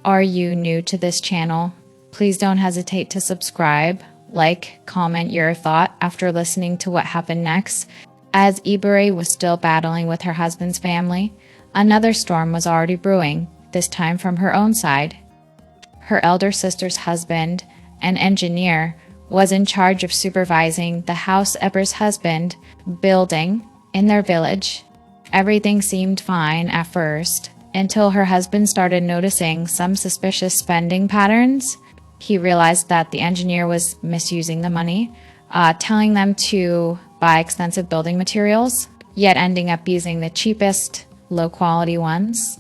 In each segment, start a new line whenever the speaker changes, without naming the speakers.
Are you new to this channel? Please don't hesitate to subscribe, like, comment your thought after listening to what happened next. As Ebere was still battling with her husband's family, another storm was already brewing, this time from her own side. Her elder sister's husband, an engineer, was in charge of supervising the house Ebere's husband building in their village. Everything seemed fine at first, until her husband started noticing some suspicious spending patterns. He realized that the engineer was misusing the money, telling them to buy expensive building materials, yet ending up using the cheapest, low-quality ones.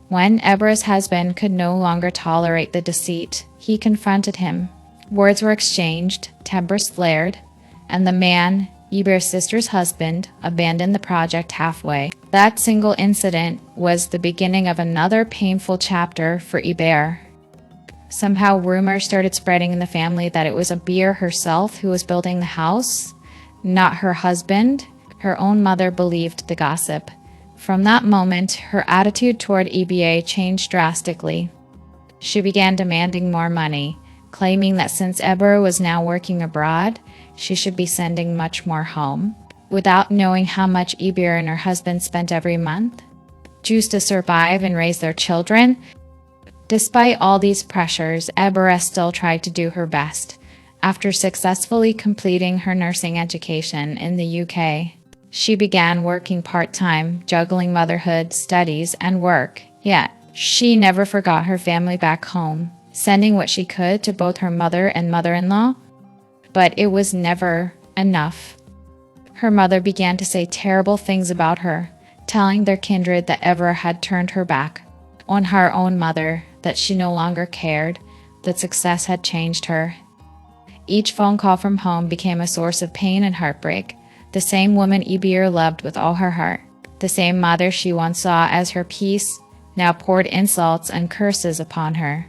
When Ebere's husband could no longer tolerate the deceit, he confronted him. Words were exchanged, tempers flared, and the man, Ebere's sister's husband, abandoned the project halfway. That single incident was the beginning of another painful chapter for Ebere. Somehow rumors started spreading in the family that it was Ebere herself who was building the house, not her husband. Her own mother believed the gossip. From that moment, her attitude toward Ebere changed drastically. She began demanding more money, claiming that since Ebere was now working abroad, she should be sending much more home. Without knowing how much Ebere and her husband spent every month, just to survive and raise their children. Despite all these pressures, Ebere still tried to do her best. After successfully completing her nursing education in the UK, she began working part-time, juggling motherhood, studies, and work. Yet, she never forgot her family back home, sending what she could to both her mother and mother-in-law. But it was never enough. Her mother began to say terrible things about her, telling their kindred that Ebere had turned her back on her own mother, that she no longer cared, that success had changed her. Each phone call from home became a source of pain and heartbreak. The same woman Ebere loved with all her heart, the same mother she once saw as her peace, now poured insults and curses upon her.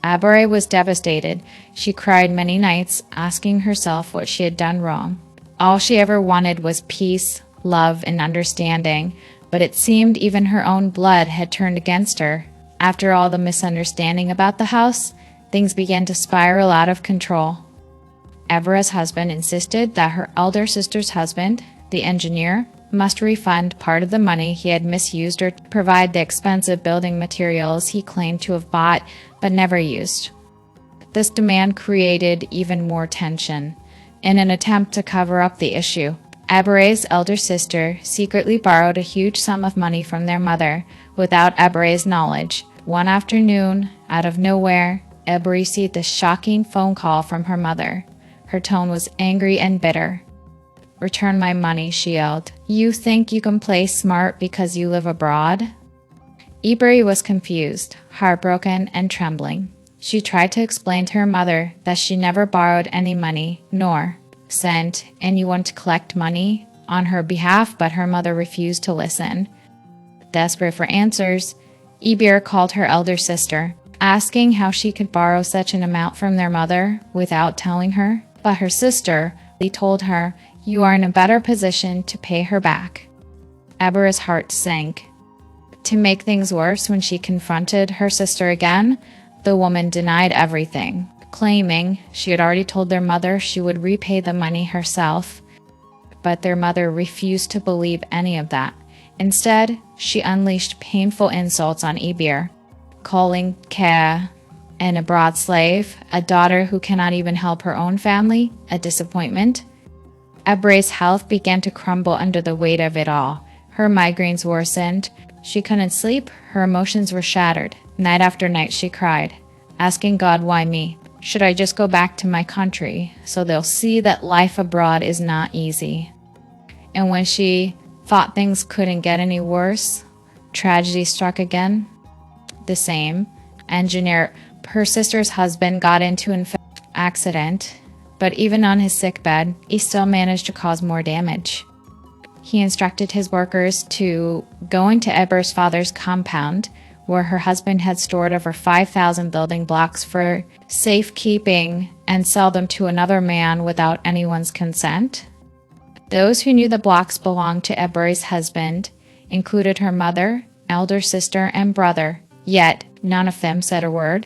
Ebere was devastated. She cried many nights, asking herself what she had done wrong. All she ever wanted was peace, love, and understanding, but it seemed even her own blood had turned against her. After all the misunderstanding about the house, things began to spiral out of control. Ebere's husband insisted that her elder sister's husband, the engineer, must refund part of the money he had misused or provide the expensive building materials he claimed to have bought but never used. This demand created even more tension. In an attempt to cover up the issue, Ebere's elder sister secretly borrowed a huge sum of money from their mother without Ebere's knowledge. One afternoon, out of nowhere, Ebere received a shocking phone call from her mother. Her tone was angry and bitter. "Return my money," she yelled. "You think you can play smart because you live abroad?" Ebere was confused, heartbroken, and trembling. She tried to explain to her mother that she never borrowed any money, nor sent anyone to collect money on her behalf, but her mother refused to listen. Desperate for answers, Ebere called her elder sister, asking how she could borrow such an amount from their mother without telling her. But her sister told her, "You are in a better position to pay her back." Ebere's heart sank. To make things worse, when she confronted her sister again, the woman denied everything, claiming she had already told their mother she would repay the money herself. But their mother refused to believe any of that. Instead, she unleashed painful insults on Ebere, calling Kea an abroad slave, a daughter who cannot even help her own family, a disappointment. Ebere's health began to crumble under the weight of it all. Her migraines worsened. She couldn't sleep. Her emotions were shattered. Night after night she cried, asking God, "Why me? Should I just go back to my country so they'll see that life abroad is not easy?" And when she thought things couldn't get any worse, tragedy struck again. The same engineer, her sister's husband, got into an accident, but even on his sickbed, he still managed to cause more damage. He instructed his workers to go into Ebere's father's compound, where her husband had stored over 5,000 building blocks for safekeeping, and sell them to another man without anyone's consent. Those who knew the blocks belonged to Ebere's husband included her mother, elder sister, and brother, Yet, none of them said a word.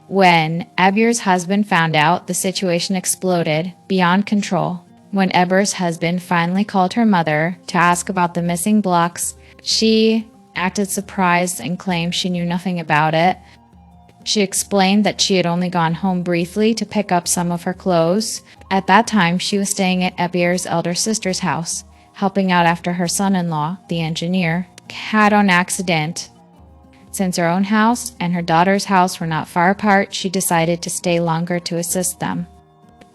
When Ebere's husband found out, the situation exploded beyond control. When Ebere's husband finally called her mother to ask about the missing blocks, she acted surprised and claimed she knew nothing about it. She explained that she had only gone home briefly to pick up some of her clothes. At that time, she was staying at Ebere's elder sister's house, helping out after her son-in-law, the engineer, had on accident. Since her own house and her daughter's house were not far apart, she decided to stay longer to assist them.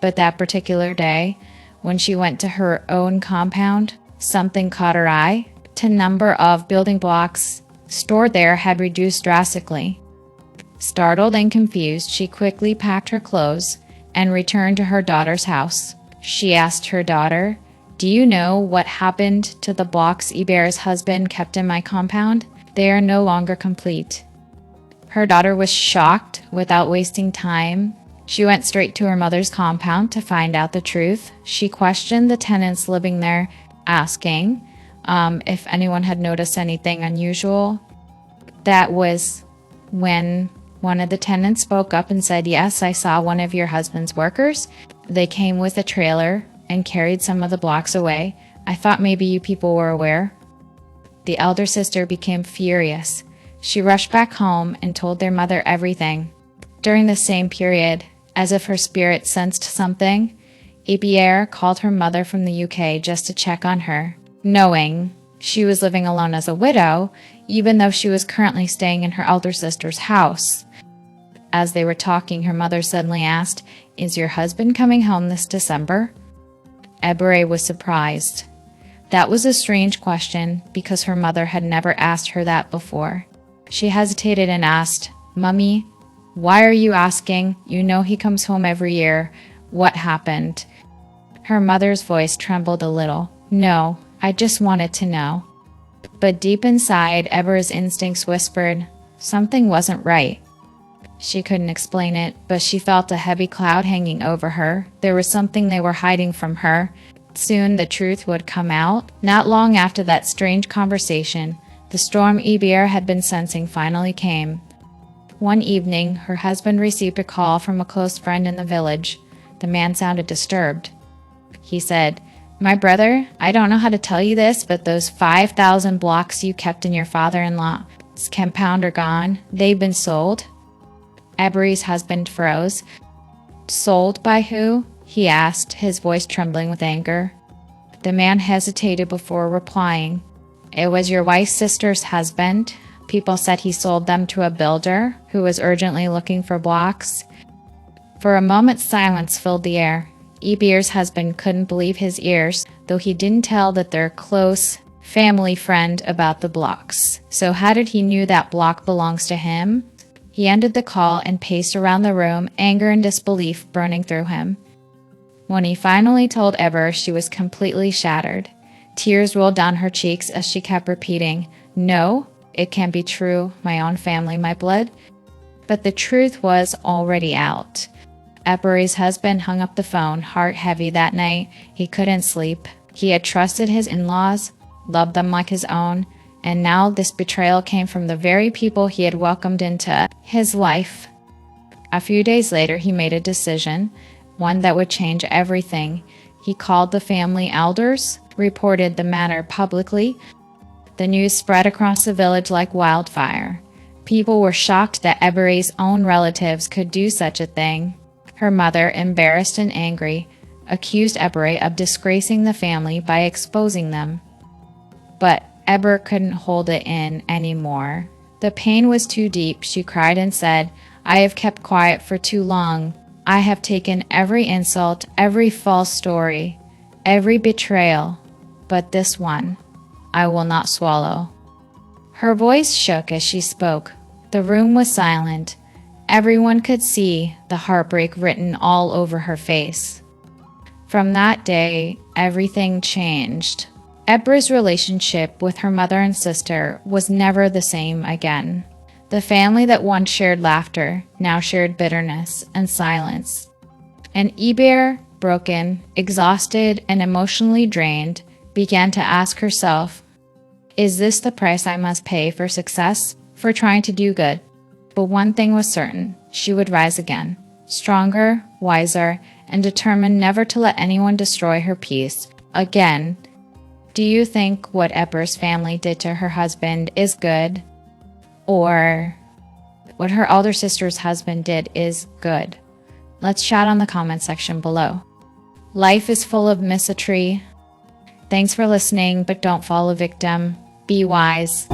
But that particular day, when she went to her own compound, something caught her eye. The number of building blocks stored there had reduced drastically. Startled and confused, she quickly packed her clothes and returned to her daughter's house. She asked her daughter, "Do you know what happened to the blocks Ebere's husband kept in my compound? They are no longer complete." Her daughter was shocked. Without wasting time, she went straight to her mother's compound to find out the truth. She questioned the tenants living there, asking if anyone had noticed anything unusual. That was when one of the tenants spoke up and said, "Yes, I saw one of your husband's workers. They came with a trailer and carried some of the blocks away. I thought maybe you people were aware." The elder sister became furious. She rushed back home and told their mother everything. During the same period, as if her spirit sensed something, Ebere called her mother from the UK just to check on her, knowing she was living alone as a widow, even though she was currently staying in her elder sister's house. As they were talking, her mother suddenly asked, "Is your husband coming home this December?" Ebere was surprised. That was a strange question because her mother had never asked her that before. She hesitated and asked, "Mummy, why are you asking? You know he comes home every year. What happened?" Her mother's voice trembled a little. "No, I just wanted to know." But deep inside, Ebere's instincts whispered, something wasn't right. She couldn't explain it, but she felt a heavy cloud hanging over her. There was something they were hiding from her. Soon the truth would come out. Not long after that strange conversation, the storm Ebere had been sensing finally came. One evening, her husband received a call from a close friend in the village. The man sounded disturbed. He said, "My brother, I don't know how to tell you this, but those 5,000 blocks you kept in your father-in-law's compound are gone. They've been sold." Ebere's husband froze. "Sold by who?" he asked, his voice trembling with anger. The man hesitated before replying. "It was your wife's sister's husband. People said he sold them to a builder who was urgently looking for blocks." For a moment, silence filled the air. Ebere's husband couldn't believe his ears, though he didn't tell that their close family friend about the blocks. So how did he know that block belongs to him? He ended the call and paced around the room, anger and disbelief burning through him. When he finally told Ebere, she was completely shattered. Tears rolled down her cheeks as she kept repeating, "No, it can't be true, my own family, my blood." But the truth was already out. Ebere's husband hung up the phone, heart heavy that night. He couldn't sleep. He had trusted his in-laws, loved them like his own, and now this betrayal came from the very people he had welcomed into his life. A few days later, he made a decision, one that would change everything. He called the family elders, reported the matter publicly. The news spread across the village like wildfire. People were shocked that Ebere's own relatives could do such a thing. Her mother, embarrassed and angry, accused Ebere of disgracing the family by exposing them. But Ebere couldn't hold it in anymore. The pain was too deep. She cried and said, "I have kept quiet for too long. I have taken every insult, every false story, every betrayal, but this one I will not swallow." Her voice shook as she spoke. The room was silent. Everyone could see the heartbreak written all over her face. From that day, everything changed. Ebere's relationship with her mother and sister was never the same again. The family that once shared laughter now shared bitterness and silence. And Ebere, broken, exhausted, and emotionally drained, began to ask herself, is this the price I must pay for success? for trying to do good. But one thing was certain, she would rise again, stronger, wiser, and determined never to let anyone destroy her peace again. Do you think what Ebere's family did to her husband is good? Or what her older sister's husband did is good? Let's chat on the comment section below. Life is full of mystery. Thanks for listening, but don't fall a victim. Be wise.